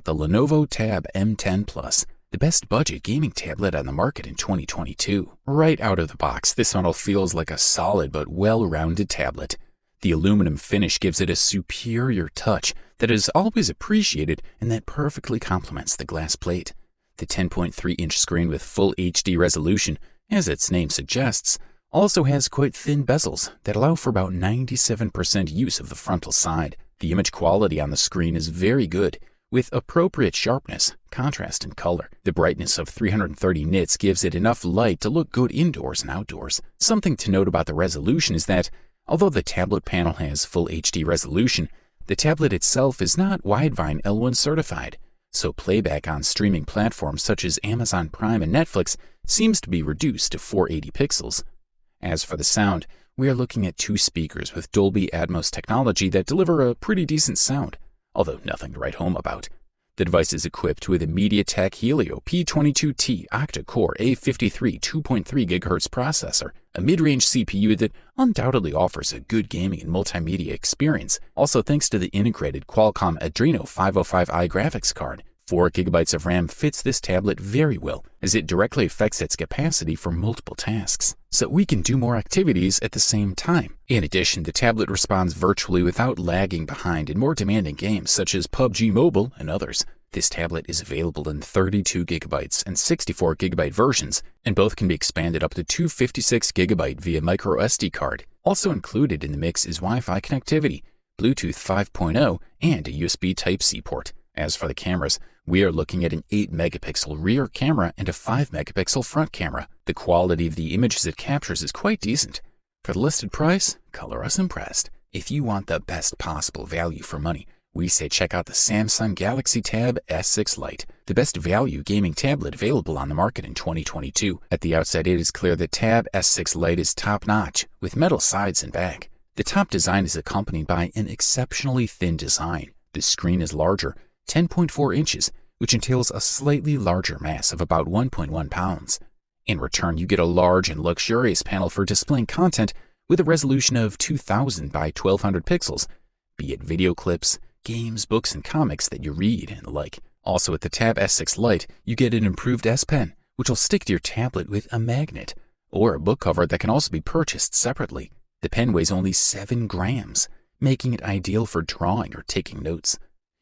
out the Lenovo Tab M10 Plus, the best budget gaming tablet on the market in 2022. Right out of the box, this model feels like a solid but well-rounded tablet. The aluminum finish gives it a superior touch that is always appreciated and that perfectly complements the glass plate. The 10.3-inch screen with full HD resolution, as its name suggests, also has quite thin bezels that allow for about 97% use of the frontal side. The image quality on the screen is very good, with appropriate sharpness, contrast, and color. The brightness of 330 nits gives it enough light to look good indoors and outdoors. Something to note about the resolution is that, although the tablet panel has full HD resolution, the tablet itself is not Widevine L1 certified, so playback on streaming platforms such as Amazon Prime and Netflix seems to be reduced to 480 pixels. As for the sound, we are looking at 2 speakers with Dolby Atmos technology that deliver a pretty decent sound, although nothing to write home about. The device is equipped with a MediaTek Helio P22T octa-core A53 2.3 GHz processor, a mid-range CPU that undoubtedly offers a good gaming and multimedia experience, also thanks to the integrated Qualcomm Adreno 505i graphics card. 4 GB of RAM fits this tablet very well, as it directly affects its capacity for multiple tasks, so we can do more activities at the same time. In addition, the tablet responds virtually without lagging behind in more demanding games such as PUBG Mobile and others. This tablet is available in 32 GB and 64 GB versions, and both can be expanded up to 256 GB via microSD card. Also included in the mix is Wi-Fi connectivity, Bluetooth 5.0, and a USB Type-C port. As for the cameras, we are looking at an 8-megapixel rear camera and a 5-megapixel front camera. The quality of the images it captures is quite decent. For the listed price, color us impressed. If you want the best possible value for money, we say check out the Samsung Galaxy Tab S6 Lite, the best value gaming tablet available on the market in 2022. At the outset, it is clear that Tab S6 Lite is top-notch, with metal sides and back. The top design is accompanied by an exceptionally thin design. The screen is larger, 10.4 inches, which entails a slightly larger mass of about 1.1 pounds. In return, you get a large and luxurious panel for displaying content with a resolution of 2000 by 1200 pixels, be it video clips, games, books, and comics that you read and the like. Also, with the Tab S6 Lite, you get an improved S Pen, which will stick to your tablet with a magnet, or a book cover that can also be purchased separately. The pen weighs only 7 grams, making it ideal for drawing or taking notes.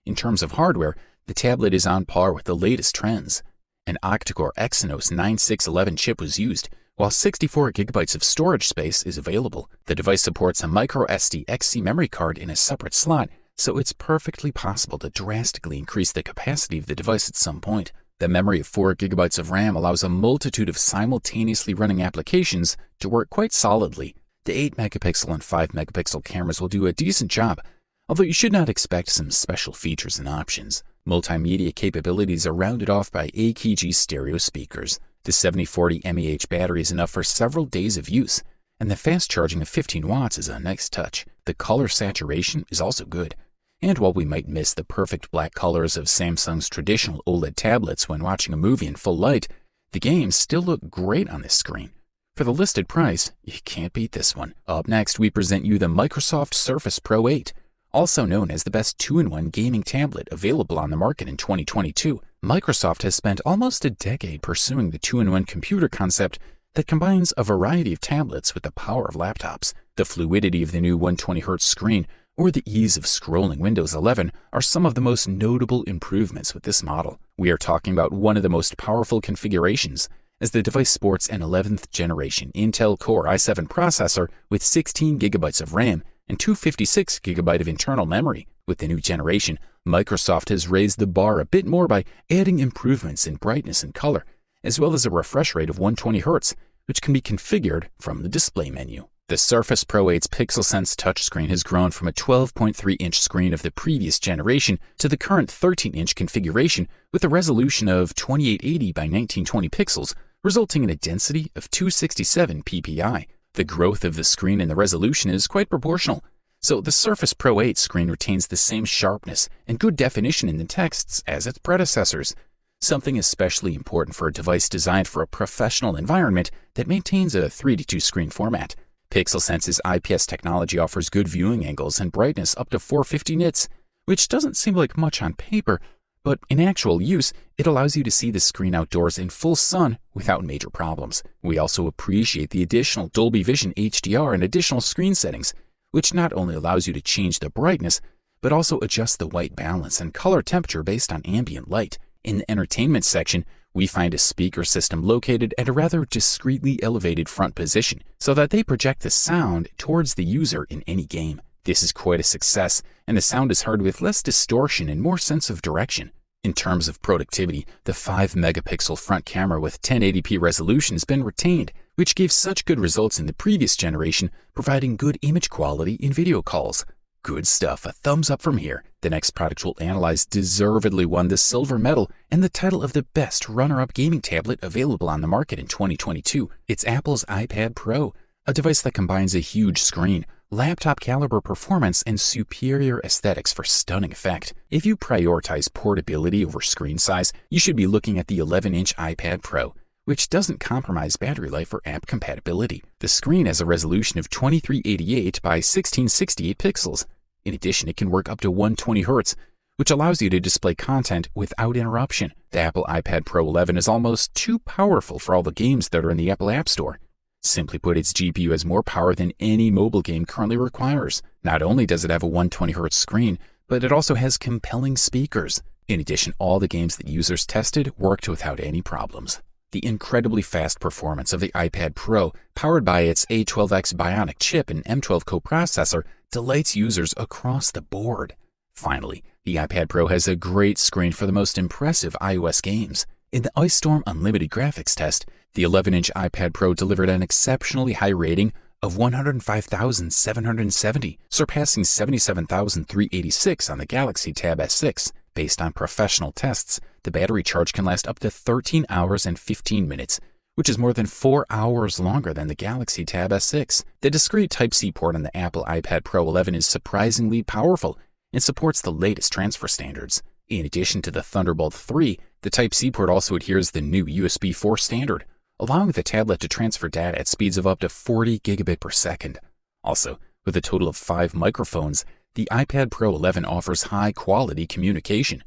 In terms of hardware, the tablet is on par with the latest trends. An octa-core Exynos 9611 chip was used, while 64 GB of storage space is available. The device supports a microSD XC memory card in a separate slot, so it's perfectly possible to drastically increase the capacity of the device at some point. The memory of 4 GB of RAM allows a multitude of simultaneously running applications to work quite solidly. The 8-megapixel and 5-megapixel cameras will do a decent job, although you should not expect some special features and options. Multimedia capabilities are rounded off by AKG stereo speakers. The 7040 mAh battery is enough for several days of use, and the fast charging of 15 watts is a nice touch. The color saturation is also good, and while we might miss the perfect black colors of Samsung's traditional OLED tablets when watching a movie in full light, the games still look great on this screen. For the listed price, you can't beat this one. Up next, we present you the Microsoft Surface Pro 8. Also known as the best 2-in-1 gaming tablet available on the market in 2022, Microsoft has spent almost a decade pursuing the 2-in-1 computer concept that combines a variety of tablets with the power of laptops. The fluidity of the new 120Hz screen or the ease of scrolling Windows 11 are some of the most notable improvements with this model. We are talking about one of the most powerful configurations, as the device sports an 11th generation Intel Core i7 processor with 16 GB of RAM and 256 GB of internal memory. With the new generation, Microsoft has raised the bar a bit more by adding improvements in brightness and color, as well as a refresh rate of 120 Hz, which can be configured from the display menu. The Surface Pro 8's PixelSense touchscreen has grown from a 12.3-inch screen of the previous generation to the current 13-inch configuration with a resolution of 2880 by 1920 pixels, resulting in a density of 267 ppi. The growth of the screen and the resolution is quite proportional, so the Surface Pro 8 screen retains the same sharpness and good definition in the texts as its predecessors, something especially important for a device designed for a professional environment that maintains a 3:2 screen format. PixelSense's IPS technology offers good viewing angles and brightness up to 450 nits, which doesn't seem like much on paper, but in actual use, it allows you to see the screen outdoors in full sun without major problems. We also appreciate the additional Dolby Vision HDR and additional screen settings, which not only allows you to change the brightness, but also adjust the white balance and color temperature based on ambient light. In the entertainment section, we find a speaker system located at a rather discreetly elevated front position so that they project the sound towards the user in any game. This is quite a success, and the sound is heard with less distortion and more sense of direction. In terms of productivity, the 5-megapixel front camera with 1080p resolution has been retained, which gave such good results in the previous generation, providing good image quality in video calls. Good stuff, a thumbs up from here. The next product we'll analyze deservedly won the silver medal and the title of the best runner-up gaming tablet available on the market in 2022. It's Apple's iPad Pro, a device that combines a huge screen, laptop-caliber performance, and superior aesthetics for stunning effect. If you prioritize portability over screen size, you should be looking at the 11-inch iPad Pro, which doesn't compromise battery life or app compatibility. The screen has a resolution of 2388 by 1668 pixels. In addition, it can work up to 120 Hz, which allows you to display content without interruption. The Apple iPad Pro 11 is almost too powerful for all the games that are in the Apple App Store. Simply put, its GPU has more power than any mobile game currently requires. Not only does it have a 120 Hz screen, but it also has compelling speakers. In addition, all the games that users tested worked without any problems. The incredibly fast performance of the iPad Pro, powered by its A12X Bionic chip and M12 coprocessor, delights users across the board. Finally, the iPad Pro has a great screen for the most impressive iOS games. In the Ice Storm Unlimited graphics test, the 11-inch iPad Pro delivered an exceptionally high rating of 105,770, surpassing 77,386 on the Galaxy Tab S6. Based on professional tests, the battery charge can last up to 13 hours and 15 minutes, which is more than 4 hours longer than the Galaxy Tab S6. The discrete Type-C port on the Apple iPad Pro 11 is surprisingly powerful and supports the latest transfer standards. In addition to the Thunderbolt 3, the Type-C port also adheres to the new USB 4 standard, allowing the tablet to transfer data at speeds of up to 40 gigabit per second. Also, with a total of 5 microphones, the iPad Pro 11 offers high-quality communication.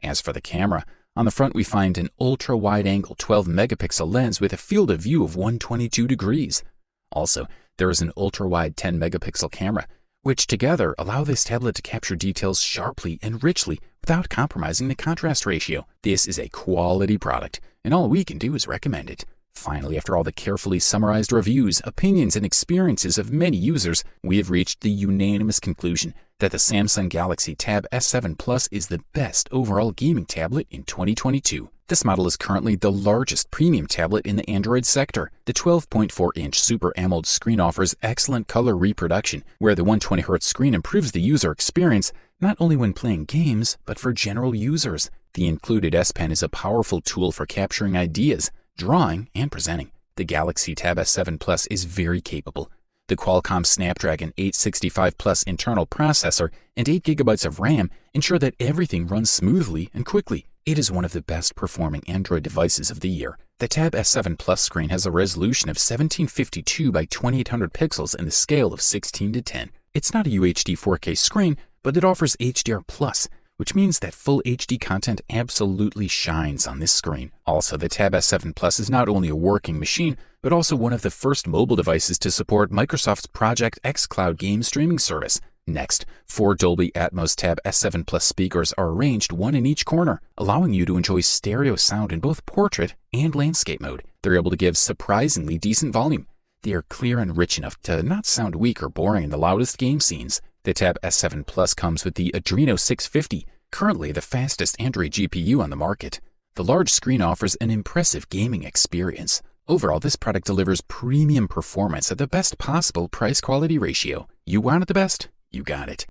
As for the camera, on the front we find an ultra-wide-angle 12-megapixel lens with a field of view of 122 degrees. Also, there is an ultra-wide 10-megapixel camera, which together allow this tablet to capture details sharply and richly without compromising the contrast ratio. This is a quality product, and all we can do is recommend it. Finally, after all the carefully summarized reviews, opinions, and experiences of many users, we have reached the unanimous conclusion that the Samsung Galaxy Tab S7 Plus is the best overall gaming tablet in 2022. This model is currently the largest premium tablet in the Android sector. The 12.4-inch Super AMOLED screen offers excellent color reproduction, where the 120 Hz screen improves the user experience not only when playing games, but for general users. The included S Pen is a powerful tool for capturing ideas, drawing, and presenting. The Galaxy Tab S7 Plus is very capable. The Qualcomm Snapdragon 865 Plus internal processor and 8 GB of RAM ensure that everything runs smoothly and quickly. It is one of the best performing Android devices of the year. The Tab S7 Plus screen has a resolution of 1752 by 2800 pixels and the scale of 16:10. It's not a UHD 4K screen, but it offers HDR+, which means that full HD content absolutely shines on this screen. Also, the Tab S7 Plus is not only a working machine, but also one of the first mobile devices to support Microsoft's Project X Cloud game streaming service. Next, 4 Dolby Atmos Tab S7 Plus speakers are arranged one in each corner, allowing you to enjoy stereo sound in both portrait and landscape mode. They're able to give surprisingly decent volume. They are clear and rich enough to not sound weak or boring in the loudest game scenes. The Tab S7 Plus comes with the Adreno 650, currently the fastest Android GPU on the market. The large screen offers an impressive gaming experience. Overall, this product delivers premium performance at the best possible price-quality ratio. You wanted the best? You got it.